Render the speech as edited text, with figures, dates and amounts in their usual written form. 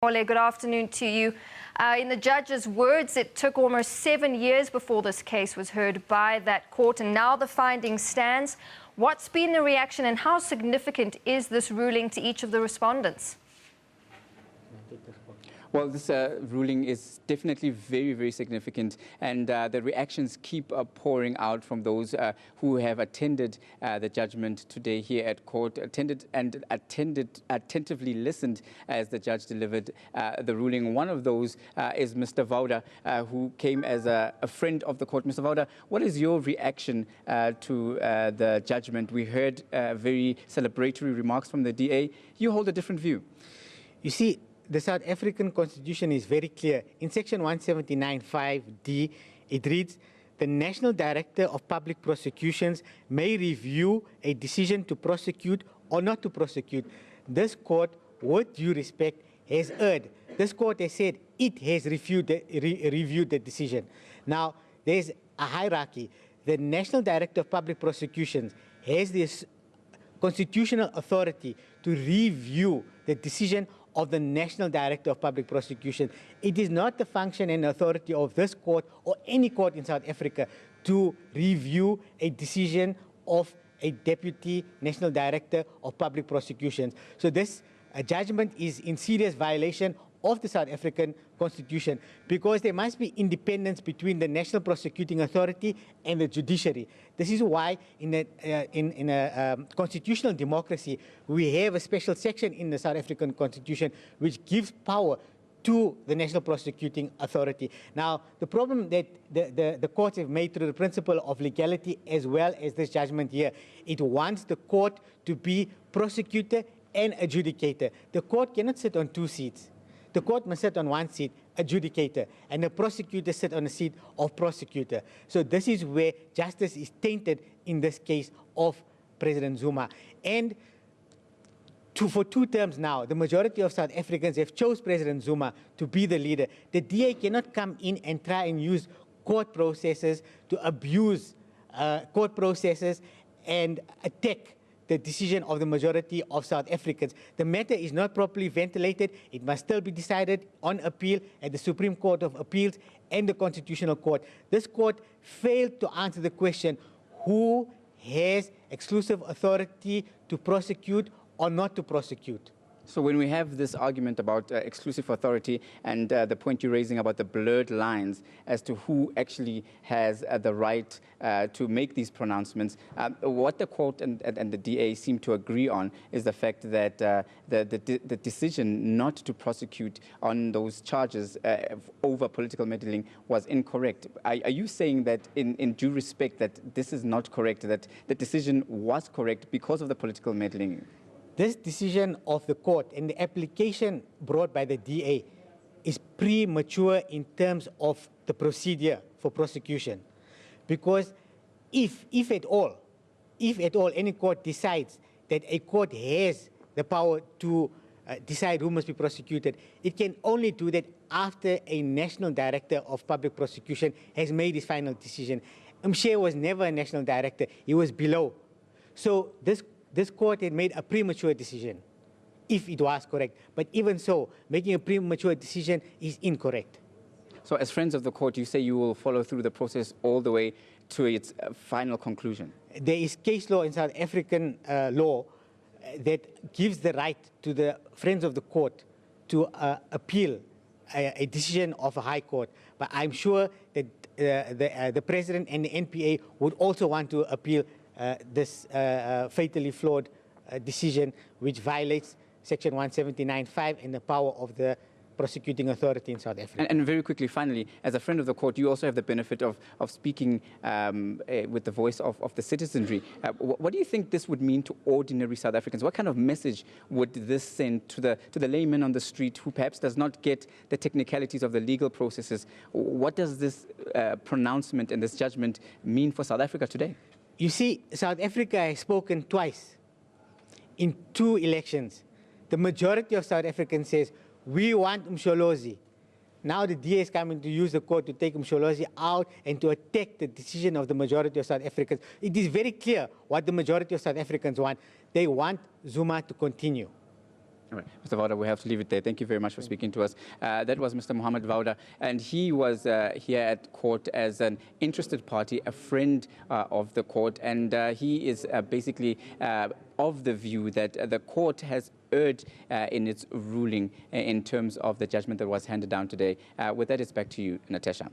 Tumaole, good afternoon to you. In the judge's words, it took almost 7 years before this case was heard by that court, and now the finding stands. What's been the reaction and how significant is this ruling to each of the respondents? Well, this ruling is definitely very, very significant, and the reactions keep pouring out from those who have attended the judgment today here at court, attentively listened as the judge delivered the ruling. One of those is Mr. Vawda, who came as a friend of the court. Mr. Vawda, what is your reaction to the judgment? We heard very celebratory remarks from the DA. You hold a different view. You see, the South African Constitution is very clear. In section 179(5)(d), it reads, the National Director of Public Prosecutions may review a decision to prosecute or not to prosecute. This court, with due respect, has erred. This court has said it has reviewed the decision. Now, there's a hierarchy. The National Director of Public Prosecutions has this constitutional authority to review the decision of the National Director of Public Prosecution. It is not the function and authority of this court or any court in South Africa to review a decision of a Deputy National Director of Public Prosecutions. So this judgment is in serious violation of the South African Constitution, because there must be independence between the National Prosecuting Authority and the judiciary. This is why in a constitutional democracy, we have a special section in the South African Constitution which gives power to the National Prosecuting Authority. Now, the problem that the courts have made through the principle of legality, as well as this judgment here, it wants the court to be prosecutor and adjudicator. The court cannot sit on two seats. The court must sit on one seat, adjudicator, and the prosecutor sit on the seat of prosecutor. So this is where justice is tainted in this case of President Zuma. And for 2 terms now, the majority of South Africans have chose President Zuma to be the leader. The DA cannot come in and try and use court processes to abuse court processes and attack the decision of the majority of South Africans. The matter is not properly ventilated. It must still be decided on appeal at the Supreme Court of Appeals and the Constitutional Court. This court failed to answer the question, who has exclusive authority to prosecute or not to prosecute? So when we have this argument about exclusive authority and the point you're raising about the blurred lines as to who actually has the right to make these pronouncements, what the court and the DA seem to agree on is the fact that the decision not to prosecute on those charges over political meddling was incorrect. Are you saying that in due respect that this is not correct, that the decision was correct because of the political meddling? This decision of the court and the application brought by the DA is premature in terms of the procedure for prosecution. Because if at all any court decides that a court has the power to decide who must be prosecuted, it can only do that after a National Director of Public Prosecution has made his final decision. Mshe was never a National Director, he was below. So this court had made a premature decision, if it was correct. But even so, making a premature decision is incorrect. So as friends of the court, you say you will follow through the process all the way to its final conclusion? There is case law in South African law that gives the right to the friends of the court to appeal a decision of a high court. But I'm sure that the president and the NPA would also want to appeal this fatally flawed decision, which violates section 179(5) and the power of the prosecuting authority in South Africa. And very quickly, finally, as a friend of the court, you also have the benefit of speaking with the voice of the citizenry. What do you think this would mean to ordinary South Africans? What kind of message would this send to the layman on the street who perhaps does not get the technicalities of the legal processes? What does this pronouncement and this judgment mean for South Africa today? You see, South Africa has spoken twice in 2 elections. The majority of South Africans says, we want Msholozi. Now the DA is coming to use the court to take Msholozi out and to attack the decision of the majority of South Africans. It is very clear what the majority of South Africans want. They want Zuma to continue. All right, Mr. Vawda, we have to leave it there. Thank you very much for speaking to us. That was Mr. Muhammed Vawda, and he was here at court as an interested party, a friend of the court, and he is basically of the view that the court has erred in its ruling in terms of the judgment that was handed down today. With that, it's back to you, Natasha.